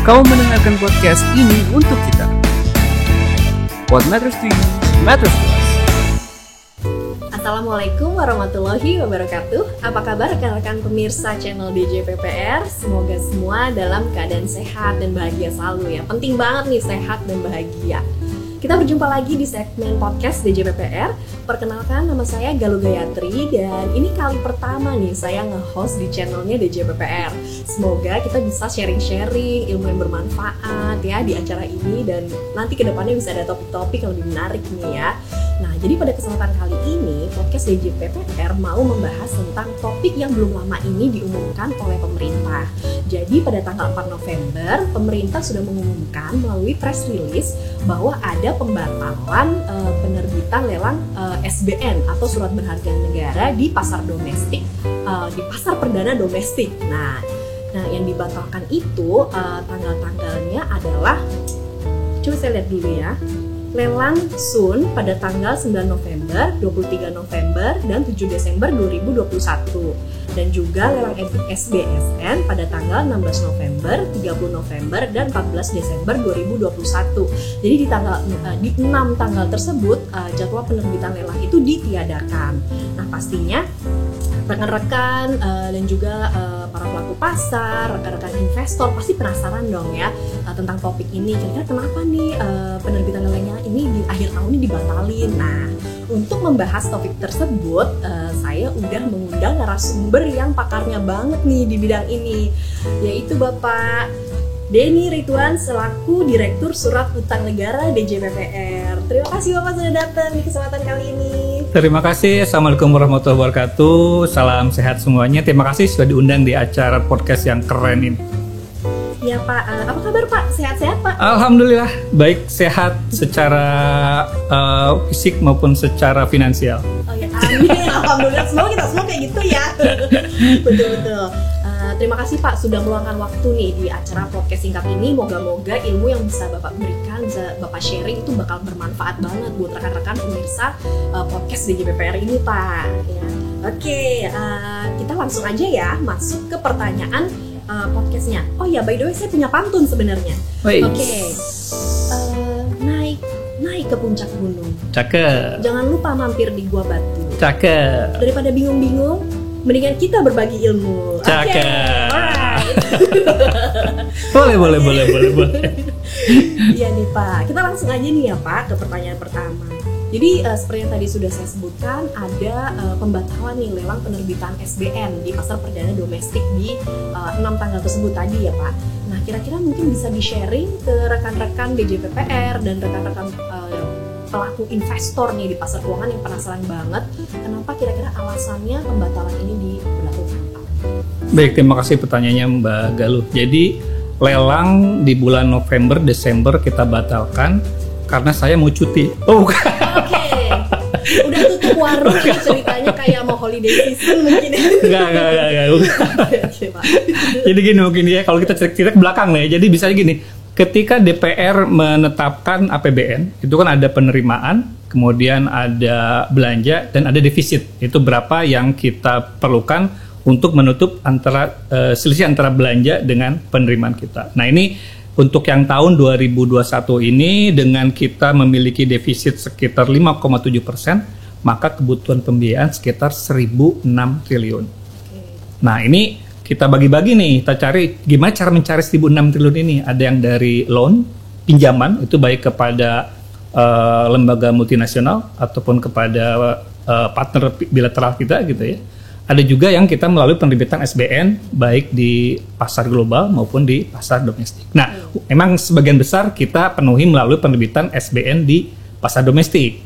Kau mendengarkan podcast ini untuk kita. What matters to you, matters to us. Assalamualaikum warahmatullahi wabarakatuh. Apa kabar rekan-rekan pemirsa channel DJPPR? Semoga semua dalam keadaan sehat dan bahagia selalu ya. Penting banget nih sehat dan bahagia. Kita berjumpa lagi di segmen podcast DJPPR. Perkenalkan, nama saya Galuh Gayatri dan ini kali pertama nih saya nge-host di channelnya DJPPR. Semoga kita bisa sharing-sharing ilmu yang bermanfaat ya di acara ini dan nanti kedepannya bisa ada topik-topik yang lebih menarik nih ya. Nah, jadi pada kesempatan kali ini podcast DJPPR mau membahas tentang topik yang belum lama ini diumumkan oleh pemerintah. Jadi pada tanggal 4 November, pemerintah sudah mengumumkan melalui press release bahwa ada pembatalan penerbitan lelang SBN atau surat berharga negara di pasar domestik, di pasar perdana domestik. Nah, yang dibatalkan itu tanggal-tanggalnya adalah, coba saya lihat dulu ya. Lelang SUN pada tanggal 9 November, 23 November, dan 7 Desember 2021. Dan juga lelang SBSN pada tanggal 16 November, 30 November, dan 14 Desember 2021. Jadi di 6 tanggal tersebut jadwal penerbitan lelang itu ditiadakan. Nah, pastinya rekan-rekan dan juga para pelaku pasar, rekan-rekan investor pasti penasaran dong ya tentang topik ini. Kira-kira kenapa nih penerbitan lelangnya ini di akhir tahun ini dibatalin? Nah, untuk membahas topik tersebut, saya udah mengundang narasumber yang pakarnya banget nih di bidang ini, yaitu Bapak Denny Ridwan selaku Direktur Surat Utang Negara DJPPR. Terima kasih Bapak sudah datang di kesempatan kali ini. Terima kasih. Assalamualaikum warahmatullahi wabarakatuh. Salam sehat semuanya. Terima kasih sudah diundang di acara podcast yang keren ini. Ya Pak, apa kabar Pak? Sehat-sehat Pak? Alhamdulillah, baik, sehat secara fisik maupun secara finansial. Oh ya, amin. Alhamdulillah, semoga kita semua kayak gitu ya. Betul-betul. Terima kasih Pak sudah meluangkan waktu nih di acara podcast singkat ini. Moga-moga ilmu yang bisa Bapak berikan, bisa Bapak sharing itu bakal bermanfaat banget buat rekan-rekan pemirsa podcast DJPPR ini Pak. Ya. Oke, kita langsung aja ya masuk ke pertanyaan podcastnya. Oh ya, by the way saya punya pantun sebenarnya. Oke. Naik ke puncak gunung. Cakep. Jangan lupa mampir di Gua Batu. Cakep. Daripada bingung-bingung, mendingan kita berbagi ilmu. Cakep. Okay. boleh. Iya nih Pak, kita langsung aja nih ya Pak ke pertanyaan pertama. Jadi seperti yang tadi sudah saya sebutkan, ada pembatalan nih lelang penerbitan SBN di pasar perdana domestik di 6 tanggal tersebut tadi ya Pak. Nah, kira-kira mungkin bisa di-sharing ke rekan-rekan DJPPR dan rekan-rekan pelaku investor nih di pasar keuangan yang penasaran banget kenapa kira-kira alasannya pembatalan ini diberlakukan Pak. Baik, terima kasih pertanyaannya Mbak Galuh. Jadi lelang di bulan November, Desember kita batalkan karena saya mau cuti. Oh bukan. Oke. Udah tutup warung nih ceritanya kayak mau holiday season mungkin. Enggak. Oke, Pak. Jadi gini mungkin ya, kalau kita cerita ke belakang nih, jadi bisa gini. Ketika DPR menetapkan APBN, itu kan ada penerimaan, kemudian ada belanja, dan ada defisit. Itu berapa yang kita perlukan untuk menutup selisih antara belanja dengan penerimaan kita. Nah ini untuk yang tahun 2021 ini dengan kita memiliki defisit sekitar 5,7%, maka kebutuhan pembiayaan sekitar 1.006 triliun. Nah ini kita bagi-bagi nih, kita cari gimana cara mencari 1.006 triliun ini. Ada yang dari loan, pinjaman, itu baik kepada lembaga multinasional ataupun kepada partner bilateral kita gitu ya. Ada juga yang kita melalui penerbitan SBN baik di pasar global maupun di pasar domestik. Nah, memang sebagian besar kita penuhi melalui penerbitan SBN di pasar domestik.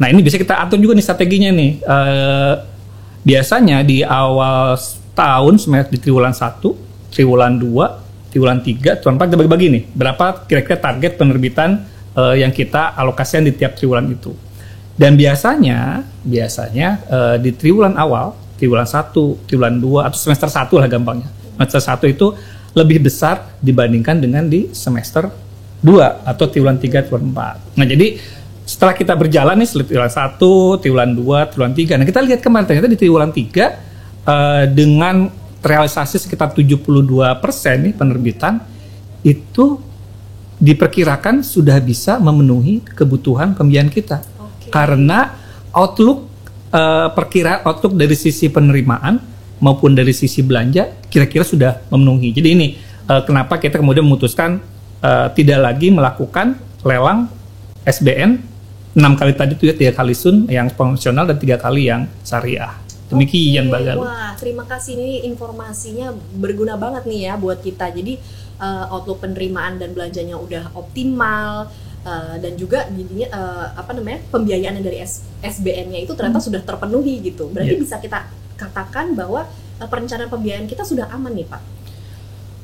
Nah, ini bisa kita atur juga nih strateginya nih. Biasanya di awal tahun di triwulan 1, triwulan 2, triwulan 3, triwulan 4 kita bagi-bagi nih. Berapa kira-kira target penerbitan yang kita alokasikan di tiap triwulan itu. Dan biasanya di triwulan awal, triwulan 1, triwulan 2, atau semester 1 lah gampangnya. Semester 1 itu lebih besar dibandingkan dengan di semester 2 atau triwulan 3, triwulan 4. Nah jadi setelah kita berjalan nih triwulan 1, triwulan 2, triwulan 3. Nah kita lihat kemarin ternyata di triwulan 3 dengan realisasi sekitar 72% nih penerbitan itu diperkirakan sudah bisa memenuhi kebutuhan pembiayaan kita. Karena outlook outlook dari sisi penerimaan maupun dari sisi belanja kira-kira sudah memenuhi. Jadi ini kenapa kita kemudian memutuskan tidak lagi melakukan lelang SBN 6 kali tadi itu ya, 3 kali sun yang konvensional dan 3 kali yang syariah. Demikian Mbak Galuh. Wah, terima kasih, ini informasinya berguna banget nih ya buat kita. Jadi outlook penerimaan dan belanjanya udah optimal, dan juga jadinya pembiayaan dari SBN-nya itu ternyata sudah terpenuhi gitu. Berarti bisa kita katakan bahwa perencanaan pembiayaan kita sudah aman nih Pak.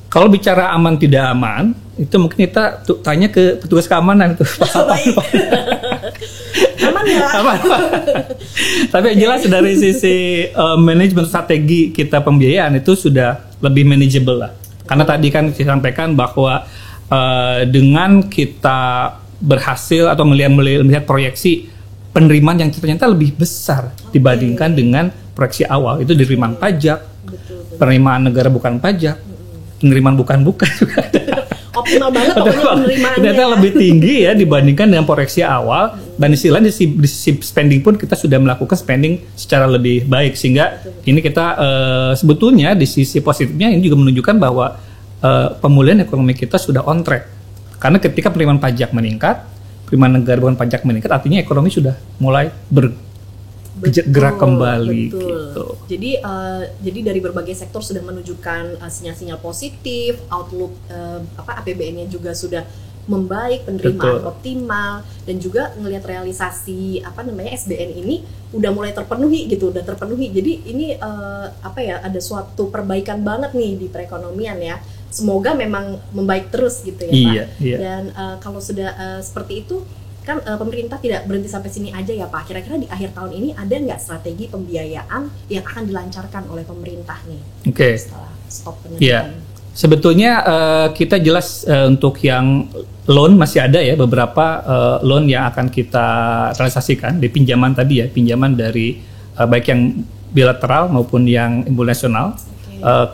Kalau bicara aman tidak aman, itu mungkin kita tanya ke petugas keamanan itu. Aman ya? Aman. Tapi yang jelas dari sisi manajemen strategi kita pembiayaan itu sudah lebih manageable lah. Karena tadi kan disampaikan bahwa dengan kita berhasil atau melihat proyeksi penerimaan yang ternyata lebih besar dibandingkan dengan proyeksi awal, itu penerimaan pajak, penerimaan negara bukan pajak, penerimaan bukan juga ada. Optimal banget penerimaannya. Ternyata lebih tinggi ya dibandingkan dengan proyeksi awal, dan istilahnya di sisi spending pun kita sudah melakukan spending secara lebih baik, sehingga ini kita sebetulnya di sisi positifnya ini juga menunjukkan bahwa pemulihan ekonomi kita sudah on track. Karena ketika penerimaan pajak meningkat, penerimaan negara bukan pajak meningkat, artinya ekonomi sudah mulai bergerak kembali. Betul. Gitu. Jadi dari berbagai sektor sudah menunjukkan sinyal-sinyal positif, outlook APBN-nya juga sudah membaik, penerimaan optimal, dan juga ngelihat realisasi SBN ini udah mulai terpenuhi gitu, udah terpenuhi. Jadi ini ada suatu perbaikan banget nih di perekonomian ya. Semoga memang membaik terus gitu ya Pak. Iya. Dan kalau sudah seperti itu kan pemerintah tidak berhenti sampai sini aja ya Pak. Kira-kira di akhir tahun ini ada nggak strategi pembiayaan yang akan dilancarkan oleh pemerintah nih? Setelah stop penerimaan. Iya. Sebetulnya kita jelas untuk yang loan masih ada ya beberapa loan yang akan kita realisasikan di pinjaman tadi ya, pinjaman dari baik yang bilateral maupun yang internasional.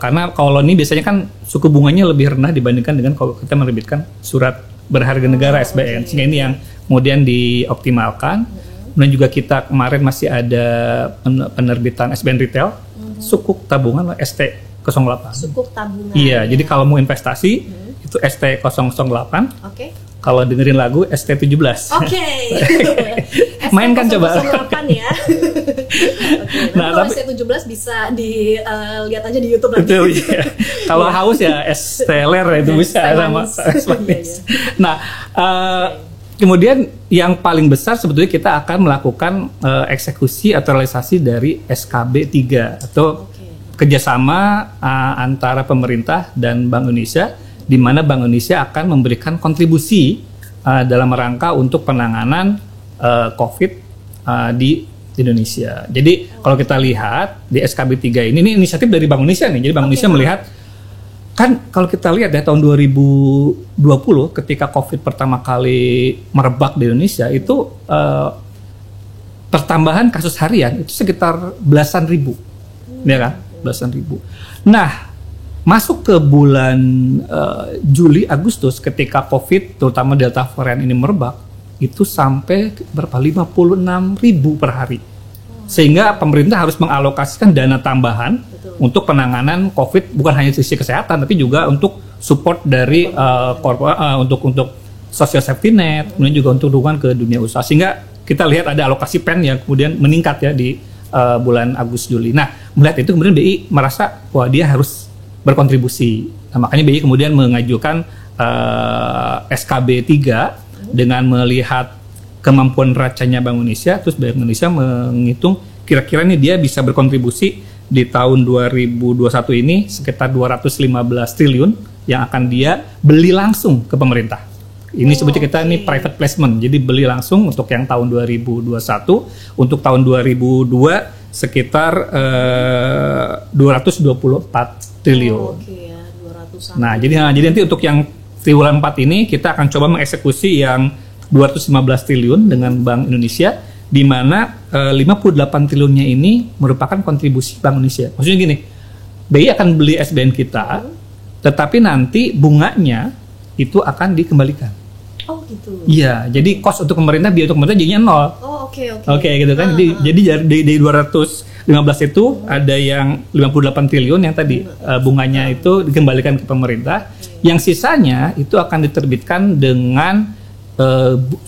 Karena kalau loan ini biasanya kan suku bunganya lebih rendah dibandingkan dengan kalau kita menerbitkan surat berharga negara SBN, sehingga ini yang kemudian dioptimalkan. Kemudian juga kita kemarin masih ada penerbitan SBN retail, sukuk tabungan ST08. Sukuk tabungan. Iya, jadi kalau mau investasi itu ST008. Kalau dengerin lagu ST17. Main kan coba. ST008 ya. Nah, kalau ST17 bisa dilihat aja di YouTube lagi. Betul, iya. Kalau haus ya ST-ler itu bisa sama manis. Nah, kemudian yang paling besar sebetulnya kita akan melakukan eksekusi atau realisasi dari SKB 3 atau kerjasama antara pemerintah dan Bank Indonesia, di mana Bank Indonesia akan memberikan kontribusi dalam rangka untuk penanganan COVID di Indonesia. Jadi kalau kita lihat di SKB 3 ini inisiatif dari Bank Indonesia nih. Jadi Bank Indonesia melihat, kan kalau kita lihat ya tahun 2020 ketika COVID pertama kali merebak di Indonesia itu pertambahan kasus harian itu sekitar belasan ribu, ya kan? Belasan ribu. Nah, masuk ke bulan Juli Agustus ketika COVID terutama Delta varian ini merebak, itu sampai berapa 56.000 per hari. Sehingga pemerintah harus mengalokasikan dana tambahan untuk penanganan COVID, bukan hanya sisi kesehatan tapi juga untuk support dari untuk social safety net, kemudian juga untuk dukungan ke dunia usaha. Sehingga kita lihat ada alokasi pen yang kemudian meningkat ya di bulan Agustus Juli. Nah, melihat itu kemudian BI merasa wah dia harus berkontribusi. Nah, makanya BI kemudian mengajukan SKB 3 dengan melihat kemampuan neracanya Bank Indonesia, terus Bank Indonesia menghitung kira-kira nih dia bisa berkontribusi di tahun 2021 ini sekitar 215 triliun yang akan dia beli langsung ke pemerintah. Ini sebutnya kita ini private placement, jadi beli langsung untuk yang tahun 2021, untuk tahun 2002 sekitar 224 triliun. Nah, jadi nanti untuk yang triwulan 4 ini kita akan coba mengeksekusi yang 215 triliun dengan Bank Indonesia, di mana 58 triliunnya ini merupakan kontribusi Bank Indonesia. Maksudnya gini, BI akan beli SBN kita, tetapi nanti bunganya itu akan dikembalikan. Oh gitu. Iya, jadi cost untuk pemerintah, biaya untuk pemerintah jadinya nol. Oh oke. Oke, gitu kan. Jadi dari 215 itu ada yang 58 triliun yang tadi bunganya itu dikembalikan ke pemerintah. Yang sisanya itu akan diterbitkan dengan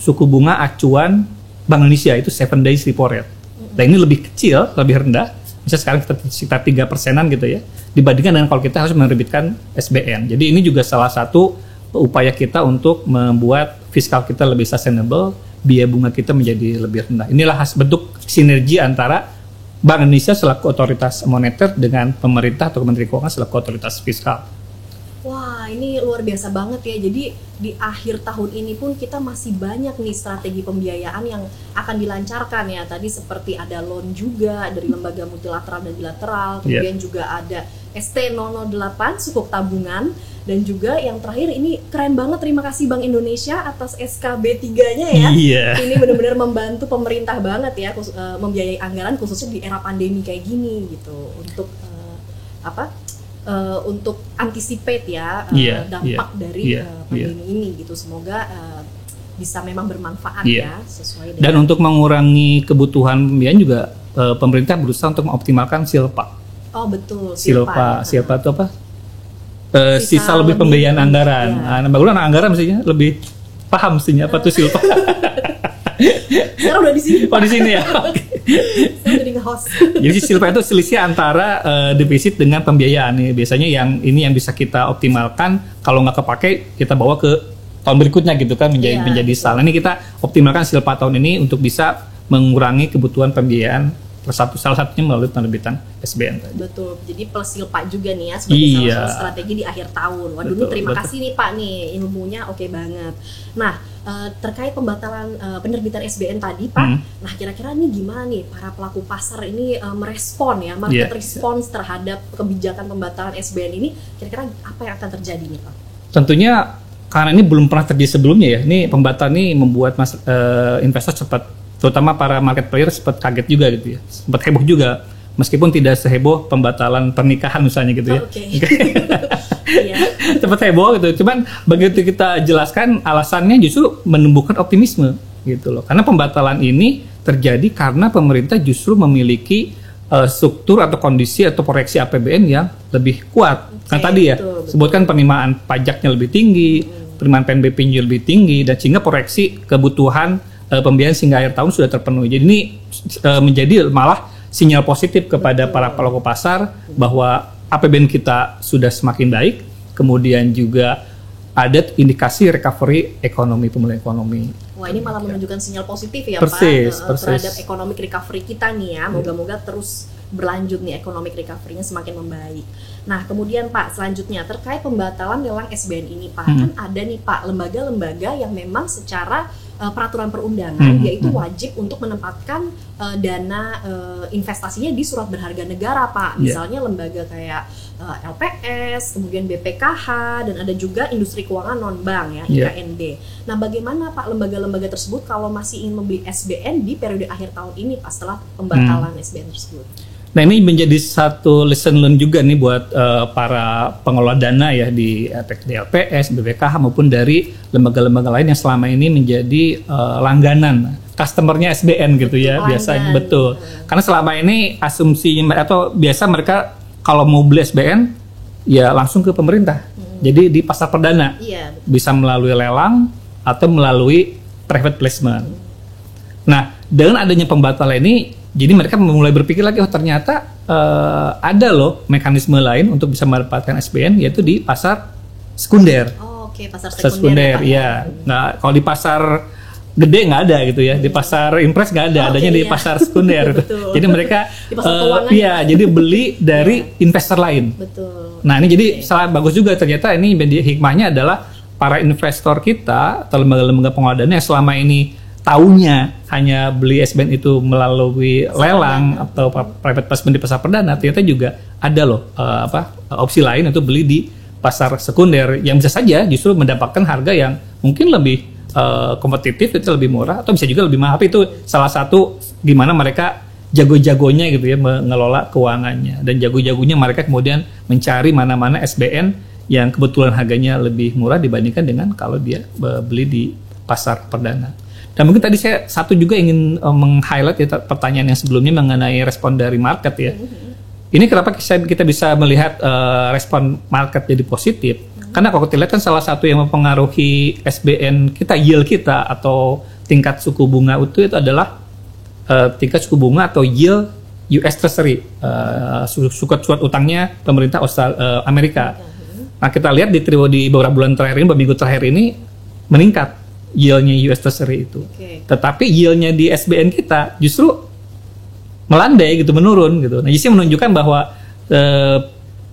suku bunga acuan Bank Indonesia, itu 7 days repo rate. Nah ini lebih kecil, lebih rendah. Misalnya sekarang kita sekitar 3%-an gitu ya, dibandingkan dengan kalau kita harus menerbitkan SBN. Jadi ini juga salah satu upaya kita untuk membuat fiskal kita lebih sustainable, biaya bunga kita menjadi lebih rendah. Inilah bentuk sinergi antara Bank Indonesia selaku otoritas moneter dengan pemerintah atau Menteri Keuangan selaku otoritas fiskal. Wah, ini luar biasa banget ya. Jadi di akhir tahun ini pun kita masih banyak nih strategi pembiayaan yang akan dilancarkan ya. Tadi seperti ada loan juga dari lembaga multilateral dan bilateral, kemudian juga ada ST008 sukuk tabungan, dan juga yang terakhir ini keren banget, terima kasih Bank Indonesia atas SKB 3-nya ya. Ini benar-benar membantu pemerintah banget ya, membiayai anggaran khususnya di era pandemi kayak gini gitu, untuk untuk anticipate ya dampak dari pandemi ini gitu. Semoga bisa memang bermanfaat ya, sesuai dengan. Dan untuk mengurangi kebutuhan pembiayaan juga pemerintah berusaha untuk mengoptimalkan silpa. Oh betul, silpa itu apa? Sisa lebih pembiayaan anggaran. Nah, bagus anggaran mestinya lebih paham mestinya apa tuh silpa. Sekarang udah di sini. Oh di sini ya. Saya jadi nge-host. Jadi silpa itu selisih antara defisit dengan pembiayaan nih. Biasanya yang bisa kita optimalkan, kalau nggak kepake kita bawa ke tahun berikutnya gitu kan, menjadi saldo. Ini kita optimalkan silpa tahun ini untuk bisa mengurangi kebutuhan pembiayaan. Salah satunya melalui penerbitan SBN tadi. Betul, jadi plus silpa juga nih ya sebagai salah satu strategi di akhir tahun. Waduh, betul, terima kasih nih Pak nih, ilmunya oke banget. Nah, terkait pembatalan penerbitan SBN tadi Pak, nah kira-kira nih gimana nih para pelaku pasar ini merespon ya, market response terhadap kebijakan pembatalan SBN ini, kira-kira apa yang akan terjadi nih Pak? Tentunya karena ini belum pernah terjadi sebelumnya ya, ini pembatalan ini membuat investor cepat, terutama para market player sempat kaget juga gitu ya, sempat heboh juga, meskipun tidak seheboh pembatalan pernikahan misalnya gitu ya. Sempat heboh gitu, cuman begitu kita jelaskan alasannya justru menumbuhkan optimisme gitu loh, karena pembatalan ini terjadi karena pemerintah justru memiliki struktur atau kondisi atau proyeksi APBN yang lebih kuat. Kan tadi ya sebutkan penerimaan pajaknya lebih tinggi, penerimaan PNBP-nya lebih tinggi, dan sehingga proyeksi kebutuhan pembiayaan hingga akhir tahun sudah terpenuhi. Jadi ini menjadi malah sinyal positif kepada para pelaku pasar bahwa APBN kita sudah semakin baik, kemudian juga ada indikasi recovery ekonomi, pemulihan ekonomi. Wah, ini malah menunjukkan sinyal positif ya Pak terhadap economic recovery kita nih ya. Moga-moga terus berlanjut nih economic recovery-nya semakin membaik. Nah, kemudian Pak, selanjutnya terkait pembatalan lelang SBN ini Pak, kan ada nih Pak lembaga-lembaga yang memang secara peraturan perundangan yaitu wajib untuk menempatkan dana investasinya di surat berharga negara Pak. Misalnya lembaga kayak LPS, kemudian BPKH, dan ada juga industri keuangan non-bank ya, IKNB. Nah, bagaimana Pak lembaga-lembaga tersebut kalau masih ingin membeli SBN di periode akhir tahun ini Pak setelah pembatalan SBN tersebut? Nah, ini menjadi satu lesson learn juga nih buat para pengelola dana ya di LPS, BPKH maupun dari lembaga-lembaga lain yang selama ini menjadi langganan customernya SBN gitu ya, biasanya. Betul. Karena selama ini asumsi atau biasa mereka kalau mau beli SBN ya langsung ke pemerintah. Jadi di pasar perdana. Bisa melalui lelang atau melalui private placement. Nah, dengan adanya pembatalan ini, jadi mereka mulai berpikir lagi, oh ternyata ada loh mekanisme lain untuk bisa mendapatkan SBN, yaitu di pasar sekunder. Oh, oke, pasar sekunder ya. Nah, kalau di pasar gede nggak ada gitu ya, di pasar impres nggak ada, adanya di pasar sekunder. Jadi mereka jadi beli dari investor lain. Betul. Nah, ini jadi salah bagus juga, ternyata ini hikmahnya adalah para investor kita atau lembaga-lembaga pengelola dana yang selama ini taunya hanya beli SBN itu melalui lelang atau private placement di pasar perdana, ternyata juga ada loh opsi lain untuk beli di pasar sekunder yang bisa saja justru mendapatkan harga yang mungkin lebih kompetitif, itu lebih murah, atau bisa juga lebih mahal. Itu salah satu gimana mereka jago-jagonya gitu ya mengelola keuangannya, dan jago-jagonya mereka kemudian mencari mana-mana SBN yang kebetulan harganya lebih murah dibandingkan dengan kalau dia beli di pasar perdana. Dan mungkin tadi saya satu juga ingin meng-highlight ya, pertanyaan yang sebelumnya mengenai respon dari market ya. Ini kenapa kita bisa melihat respon market jadi positif? Karena kalau kita lihat kan salah satu yang mempengaruhi SBN kita, yield kita atau tingkat suku bunga itu adalah tingkat suku bunga atau yield US Treasury, surat utangnya pemerintah Amerika. Nah kita lihat di beberapa bulan terakhir ini, beberapa minggu terakhir ini meningkat yieldnya US Treasury itu. Tetapi yieldnya di SBN kita justru melandai gitu, menurun gitu. Nah jadi menunjukkan bahwa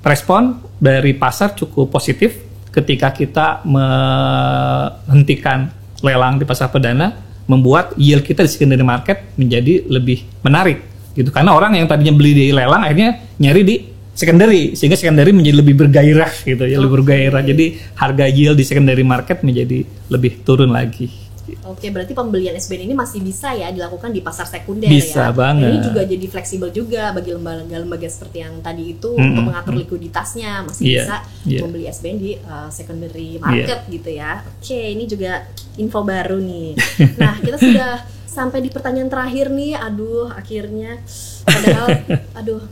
respon dari pasar cukup positif ketika kita menghentikan lelang di pasar perdana, membuat yield kita di secondary market menjadi lebih menarik gitu, karena orang yang tadinya beli di lelang akhirnya nyari di secondary, sehingga secondary menjadi lebih bergairah gitu ya, lebih bergairah. Jadi harga yield di secondary market menjadi lebih turun lagi. Oke, berarti pembelian SBN ini masih bisa ya dilakukan di pasar sekunder bisa ya. Banget. Ini juga jadi fleksibel juga bagi lembaga-lembaga seperti yang tadi itu untuk mengatur likuiditasnya, masih bisa membeli SBN di secondary market gitu ya. Oke, ini juga info baru nih. Nah, kita sudah sampai di pertanyaan terakhir nih. Akhirnya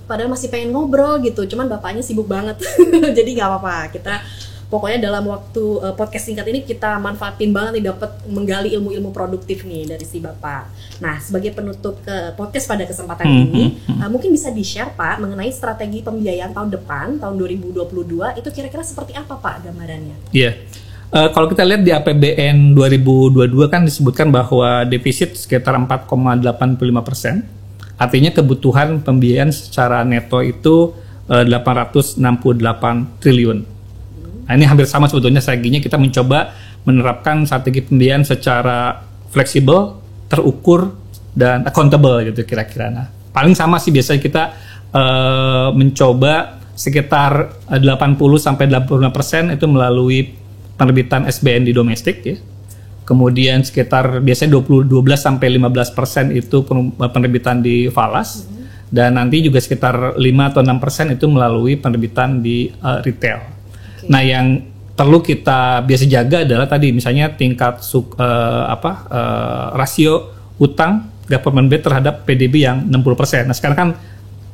padahal masih pengen ngobrol gitu, cuman bapaknya sibuk banget. Jadi nggak apa-apa, kita pokoknya dalam waktu podcast singkat ini kita manfaatin banget nih, dapat menggali ilmu-ilmu produktif nih dari si Bapak. Nah, sebagai penutup podcast pada kesempatan ini, mungkin bisa di-share Pak mengenai strategi pembiayaan tahun depan, tahun 2022 itu kira-kira seperti apa Pak gambarannya? Iya. Kalau kita lihat di APBN 2022 kan disebutkan bahwa defisit sekitar 4,85%. Artinya kebutuhan pembiayaan secara neto itu 868 triliun. Nah, ini hampir sama sebetulnya strateginya, kita mencoba menerapkan strategi pembiayaan secara fleksibel, terukur, dan accountable gitu kira-kira. Nah, paling sama sih biasanya kita mencoba sekitar 80-85% itu melalui penerbitan SBN di domestik ya. Kemudian sekitar biasanya 12-15% itu penerbitan di falas. Dan nanti juga sekitar 5 atau 6% itu melalui penerbitan di retail. Nah, yang perlu kita biasa jaga adalah tadi misalnya tingkat rasio utang government debt terhadap PDB yang 60%. Nah, sekarang kan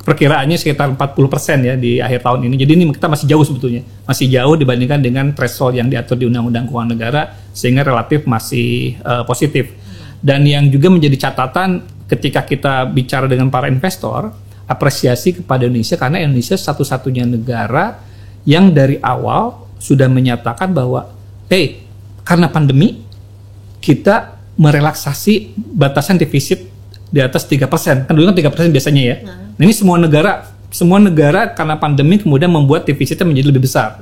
perkiraannya sekitar 40% ya di akhir tahun ini. Jadi ini kita masih jauh sebetulnya. Masih jauh dibandingkan dengan threshold yang diatur di Undang-Undang Keuangan Negara, sehingga relatif masih positif. Dan yang juga menjadi catatan ketika kita bicara dengan para investor, apresiasi kepada Indonesia, karena Indonesia satu-satunya negara yang dari awal sudah menyatakan bahwa karena pandemi kita merelaksasi batasan defisit di atas 3%. Kan dulu kan 3% biasanya ya. Nah, ini semua negara karena pandemi kemudian membuat defisitnya menjadi lebih besar.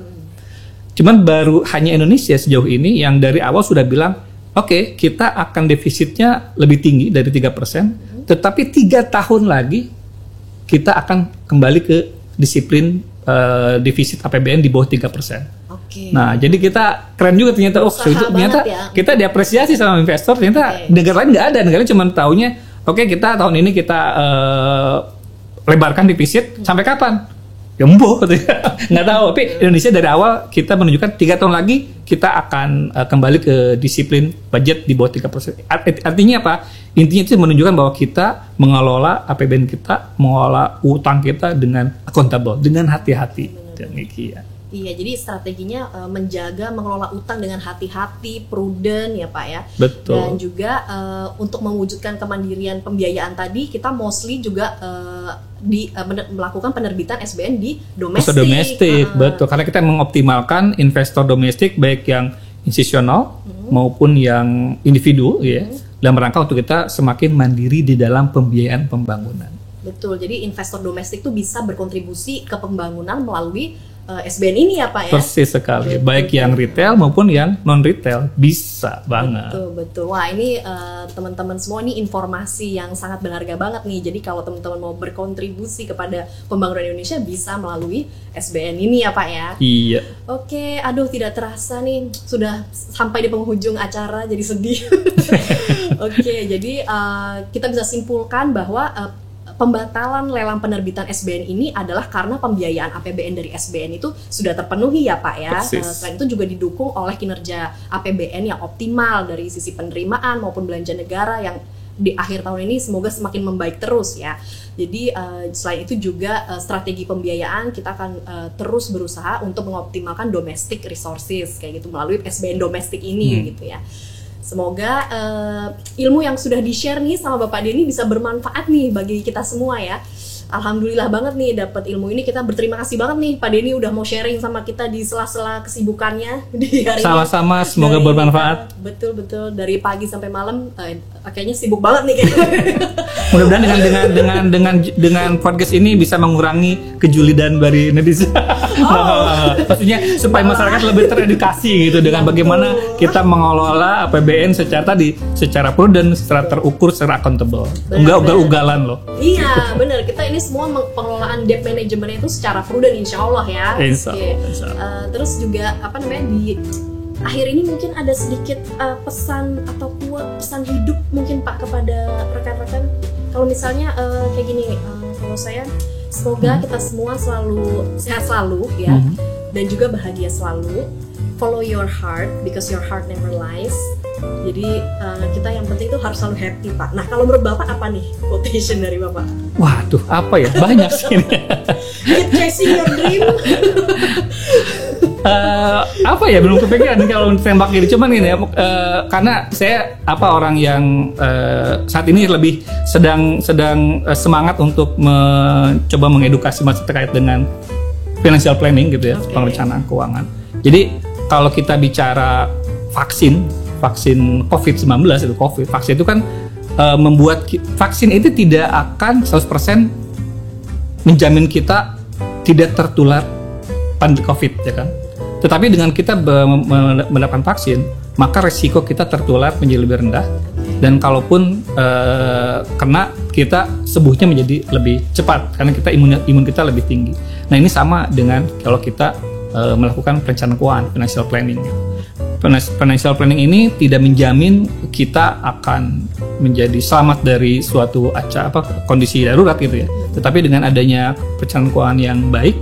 Cuman baru hanya Indonesia sejauh ini yang dari awal sudah bilang, oke, kita akan defisitnya lebih tinggi dari 3%, tetapi 3 tahun lagi kita akan kembali ke disiplin defisit APBN di bawah 3%. Nah, jadi kita keren juga ternyata. Ternyata ya. Kita diapresiasi sama investor. Ternyata negara lain nggak ada. Negara cuma taunya, kita tahun ini kita lebarkan defisit sampai kapan? Ya nggak tahu. Tapi Indonesia dari awal kita menunjukkan 3 tahun lagi kita akan kembali ke disiplin budget di bawah 3%. Artinya apa? Intinya itu menunjukkan bahwa kita mengelola APBN kita, mengelola utang kita dengan accountable, dengan hati-hati. Iya, jadi strateginya menjaga, mengelola utang dengan hati-hati, prudent ya Pak ya. Betul. Dan juga untuk mewujudkan kemandirian pembiayaan tadi, kita mostly juga melakukan penerbitan SBN di domestik. Betul. Karena kita mengoptimalkan investor domestik baik yang institusional maupun yang individu ya, dalam rangka untuk kita semakin mandiri di dalam pembiayaan pembangunan. Betul. Jadi investor domestik itu bisa berkontribusi ke pembangunan melalui SBN ini ya Pak ya. Persis sekali. Baik yang retail maupun yang non retail bisa banget. Betul. Wah, ini teman-teman semua, ini informasi yang sangat berharga banget nih. Jadi kalau teman-teman mau berkontribusi kepada pembangunan Indonesia bisa melalui SBN ini ya Pak ya. Iya. Oke, tidak terasa nih sudah sampai di penghujung acara, jadi sedih. Oke, jadi kita bisa simpulkan bahwa pembatalan lelang penerbitan SBN ini adalah karena pembiayaan APBN dari SBN itu sudah terpenuhi ya Pak ya. Selain itu juga didukung oleh kinerja APBN yang optimal dari sisi penerimaan maupun belanja negara yang di akhir tahun ini semoga semakin membaik terus ya. Jadi selain itu juga strategi pembiayaan kita akan terus berusaha untuk mengoptimalkan domestic resources kayak gitu melalui SBN domestik ini gitu ya. Semoga ilmu yang sudah di-share nih sama Bapak Denny bisa bermanfaat nih bagi kita semua ya. Alhamdulillah banget nih dapat ilmu ini. Kita berterima kasih banget nih Pak Denny udah mau sharing sama kita di sela-sela kesibukannya di hari Sama-sama, semoga bermanfaat. Betul dari pagi sampai malam kayaknya sibuk banget nih kayaknya. Mudah-mudahan dengan podcast ini bisa mengurangi kejulidan dari netizen. Maksudnya supaya masyarakat lebih teredukasi gitu dengan bagaimana kita mengelola APBN secara prudent, secara terukur, secara accountable. Enggak ugal-ugalan loh. Iya, benar. Kita ini semua pengelolaan debt manajemennya itu secara prudent insya Allah ya. Insya Allah. Terus juga di akhir ini mungkin ada sedikit pesan atau pesan hidup mungkin Pak kepada rekan-rekan. Kalau misalnya kayak gini, kalau saya semoga kita semua selalu sehat selalu ya, dan juga bahagia selalu. Follow your heart because your heart never lies. Jadi kita yang penting itu harus selalu happy Pak. Nah kalau menurut Bapak apa nih quotation dari Bapak? Waduh apa ya, banyak sih. Keep chasing your dream. Apa ya, belum kepikiran kalau tembak ini, cuman ini ya, karena saya orang yang saat ini lebih sedang semangat untuk mencoba mengedukasi masyarakat terkait dengan financial planning gitu ya, perencanaan keuangan. Jadi kalau kita bicara vaksin COVID-19 vaksin itu kan membuat vaksin itu tidak akan 100% menjamin kita tidak tertular pandemi COVID ya kan. Tetapi dengan kita mendapatkan vaksin, maka resiko kita tertular menjadi lebih rendah, dan kalaupun kena, kita sembuhnya menjadi lebih cepat karena kita imun kita lebih tinggi. Nah ini sama dengan kalau kita melakukan perencanaan keuangan, financial planning. Financial planning ini tidak menjamin kita akan menjadi selamat dari suatu kondisi darurat gitu ya. Tetapi dengan adanya perencanaan keuangan yang baik,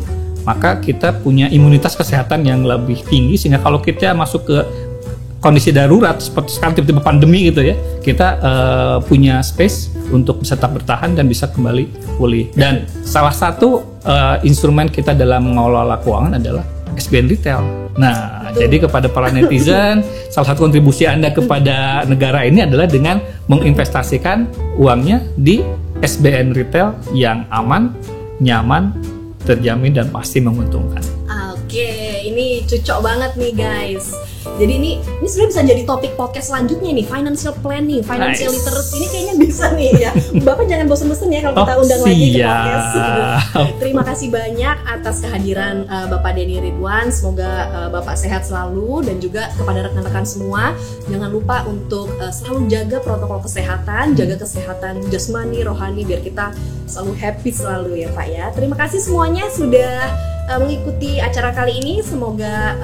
maka kita punya imunitas kesehatan yang lebih tinggi, sehingga kalau kita masuk ke kondisi darurat seperti sekarang tiba-tiba pandemi gitu ya, kita punya space untuk bisa tetap bertahan dan bisa kembali pulih. Dan salah satu instrumen kita dalam mengelola keuangan adalah SBN Retail. Nah, jadi kepada para netizen, salah satu kontribusi Anda kepada negara ini adalah dengan menginvestasikan uangnya di SBN Retail yang aman, nyaman, terjamin, dan pasti menguntungkan. Oke, ini cocok banget nih guys. Jadi ini sebenarnya bisa jadi topik podcast selanjutnya nih, financial planning, financial literacy ini kayaknya bisa nih ya. Bapak jangan bosan-bosan ya kalau kita undang lagi ke podcast. Terima kasih banyak atas kehadiran Bapak Denny Ridwan. Semoga Bapak sehat selalu, dan juga kepada rekan-rekan semua jangan lupa untuk selalu jaga protokol kesehatan, jaga kesehatan jasmani, rohani, biar kita selalu happy selalu ya Pak ya. Terima kasih semuanya sudah mengikuti acara kali ini. Semoga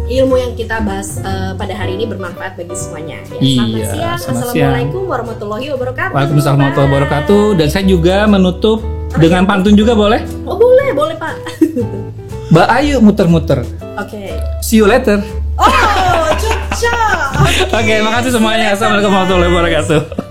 ilmu yang kita bahas pada hari ini bermanfaat bagi semuanya. Selamat siang. Assalamualaikum warahmatullahi wabarakatuh. Waalaikumsalam warahmatullahi wabarakatuh. Dan saya juga menutup dengan pantun juga boleh? Oh boleh Pak. Mbak Ayu muter-muter. Oke. See you later. Oh, cocok. Oke, makasih semuanya. Assalamualaikum warahmatullahi wabarakatuh.